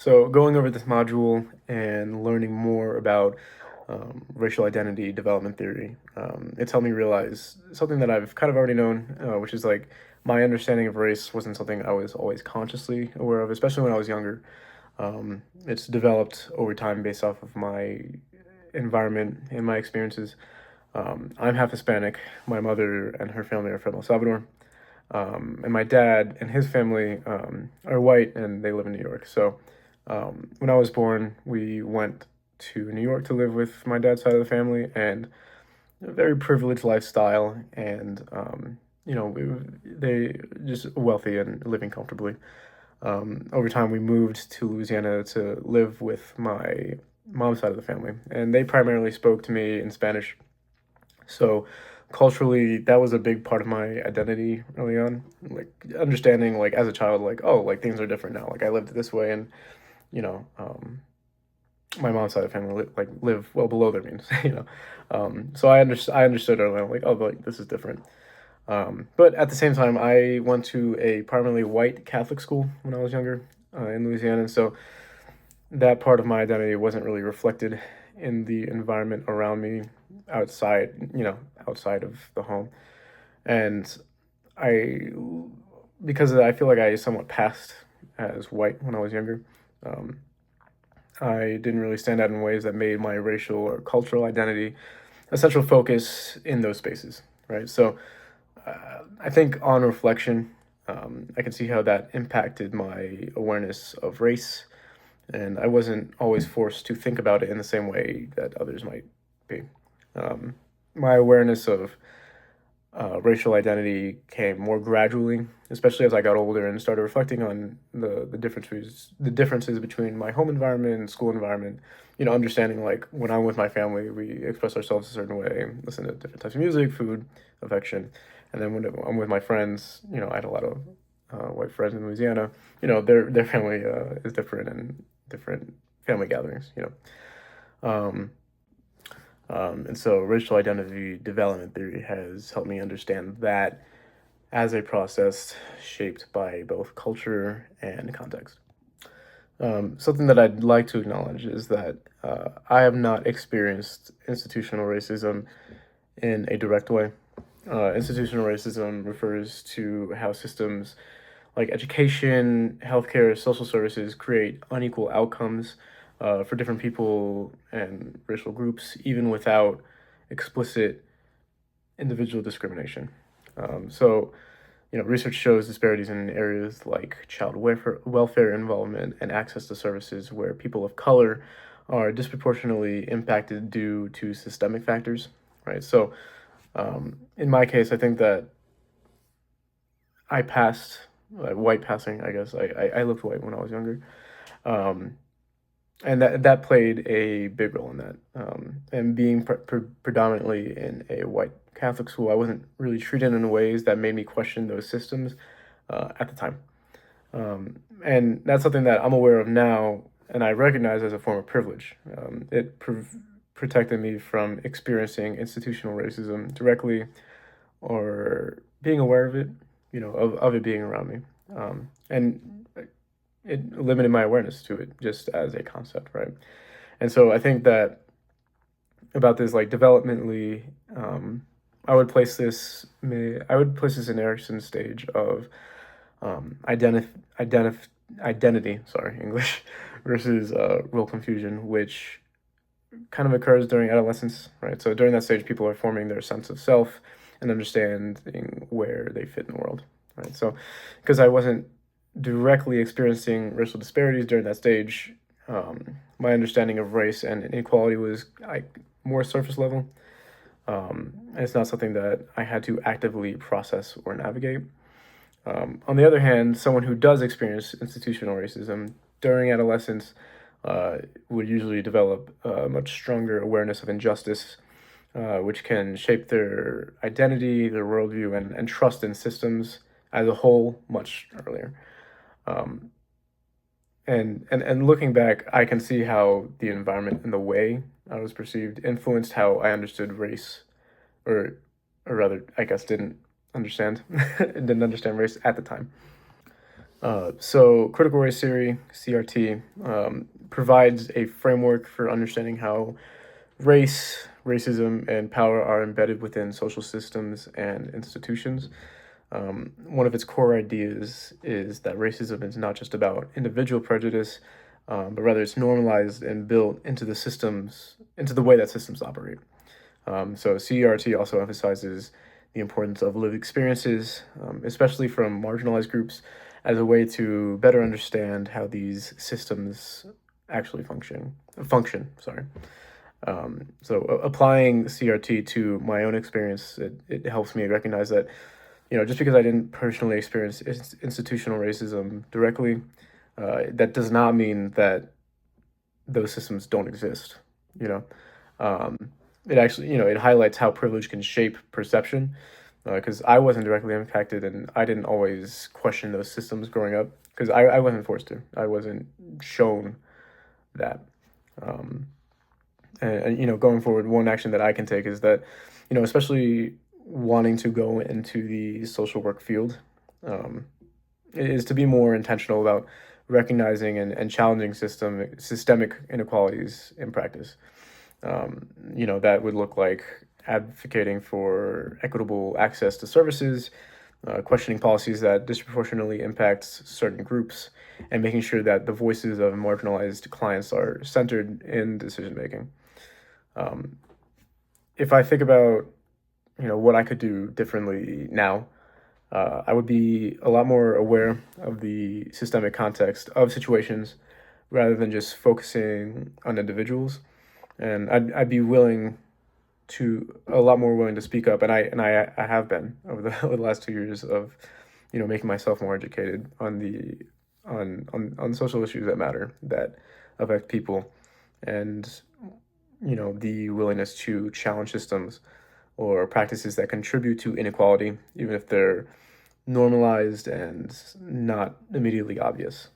So, going over this module and learning more about racial identity development theory, it's helped me realize something that I've kind of already known, which is like my understanding of race wasn't something I was always consciously aware of, especially when I was younger. It's developed over time based off of my environment and my experiences. I'm half Hispanic. My mother and her family are from El Salvador. And my dad and his family are white and they live in New York. So when I was born, we went to New York to live with my dad's side of the family, and a very privileged lifestyle. And they just wealthy and living comfortably. Over time, we moved to Louisiana to live with my mom's side of the family, and they primarily spoke to me in Spanish. So culturally, that was a big part of my identity early on. Like understanding, like as a child, like oh, like things are different now. Like I lived this way, and you know, my mom's side of the family live well below their means. So I understood early on, like oh, like this is different. But at the same time, I went to a primarily white Catholic school when I was younger in Louisiana, and so that part of my identity wasn't really reflected in the environment around me outside, outside of the home. And I, because of that, I feel like I somewhat passed as white when I was younger. Um, I didn't really stand out in ways that made my racial or cultural identity a central focus in those spaces, right? So I think on reflection, I can see how that impacted my awareness of race, and I wasn't always forced to think about it in the same way that others might be. Um, my awareness of racial identity came more gradually, especially as I got older and started reflecting on the differences between my home environment and school environment. Understanding like when I'm with my family, we express ourselves a certain way, listen to different types of music, food, affection, and then when I'm with my friends, I had a lot of white friends in Louisiana. Their family is different and different family gatherings. Um, and so racial identity development theory has helped me understand that as a process shaped by both culture and context. Something that I'd like to acknowledge is that I have not experienced institutional racism in a direct way. Institutional racism refers to how systems like education, healthcare, social services create unequal outcomes for different people and racial groups, even without explicit individual discrimination. So, research shows disparities in areas like child welfare involvement and access to services where people of color are disproportionately impacted due to systemic factors, right? So, in my case, I think that I passed, white passing, I guess. I looked white when I was younger. Um, and that played a big role in that. And being predominantly in a white Catholic school, I wasn't really treated in ways that made me question those systems at the time. And that's something that I'm aware of now, and I recognize as a form of privilege. It protected me from experiencing institutional racism directly or being aware of it, of it being around me. And it limited my awareness to it just as a concept, right? And so I think that about this, like developmentally, I would place this in Erickson's stage of identity, sorry, English, versus real confusion, which kind of occurs during adolescence, right? So during that stage, people are forming their sense of self and understanding where they fit in the world, right? So, because I wasn't directly experiencing racial disparities during that stage, my understanding of race and inequality was like more surface level. And it's not something that I had to actively process or navigate. On the other hand, someone who does experience institutional racism during adolescence would usually develop a much stronger awareness of injustice, which can shape their identity, their worldview, and trust in systems as a whole much earlier. Um, and looking back, I can see how the environment and the way I was perceived influenced how I understood race, or or rather, I guess didn't understand didn't understand race at the time. So critical race theory, CRT, provides a framework for understanding how race, racism, and power are embedded within social systems and institutions. One of its core ideas is that racism is not just about individual prejudice, but rather it's normalized and built into the systems, into the way that systems operate. So CRT also emphasizes the importance of lived experiences, especially from marginalized groups, as a way to better understand how these systems actually function. Sorry. Applying CRT to my own experience, it helps me recognize that, just because I didn't personally experience institutional racism directly, that does not mean that those systems don't exist. You know, um, it actually, it highlights how privilege can shape perception. Because I wasn't directly impacted, and I didn't always question those systems growing up, because I wasn't forced to. I wasn't shown that. Um, going forward, one action that I can take is that, especially wanting to go into the social work field, um, is to be more intentional about recognizing and challenging systemic inequalities in practice. That would look like advocating for equitable access to services, questioning policies that disproportionately impact certain groups, and making sure that the voices of marginalized clients are centered in decision making. Um, if I think about, what I could do differently now, I would be a lot more aware of the systemic context of situations rather than just focusing on individuals. And I'd be a lot more willing to speak up, and I have been over over the last 2 years of, making myself more educated on on social issues that matter, that affect people, and the willingness to challenge systems or practices that contribute to inequality, even if they're normalized and not immediately obvious.